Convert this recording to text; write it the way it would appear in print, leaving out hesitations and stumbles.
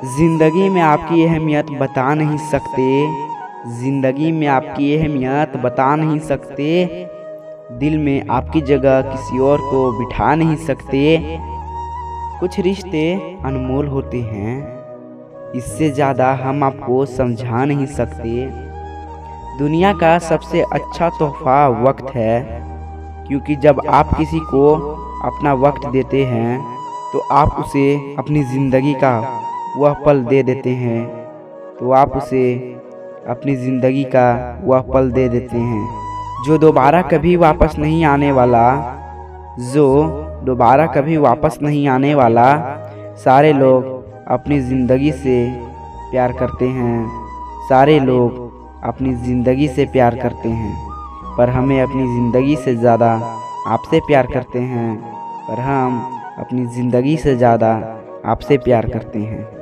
जिंदगी में आपकी अहमियत बता नहीं सकते, जिंदगी में आपकी अहमियत बता नहीं सकते, दिल में आपकी जगह किसी और को बिठा नहीं सकते। कुछ रिश्ते अनमोल होते हैं, इससे ज़्यादा हम आपको समझा नहीं सकते। दुनिया का सबसे अच्छा तोहफा वक्त है, क्योंकि जब आप किसी को अपना वक्त देते हैं तो आप उसे अपनी ज़िंदगी का वह पल दे देते हैं, तो आप उसे अपनी ज़िंदगी का वह पल दे देते हैं जो दोबारा कभी वापस नहीं आने वाला, जो दोबारा कभी वापस नहीं आने वाला। सारे लोग अपनी ज़िंदगी से प्यार करते हैं, सारे लोग अपनी ज़िंदगी से प्यार करते हैं, पर हमें अपनी ज़िंदगी से ज़्यादा आपसे प्यार करते हैं, पर हम अपनी ज़िंदगी से ज़्यादा आपसे प्यार करते हैं।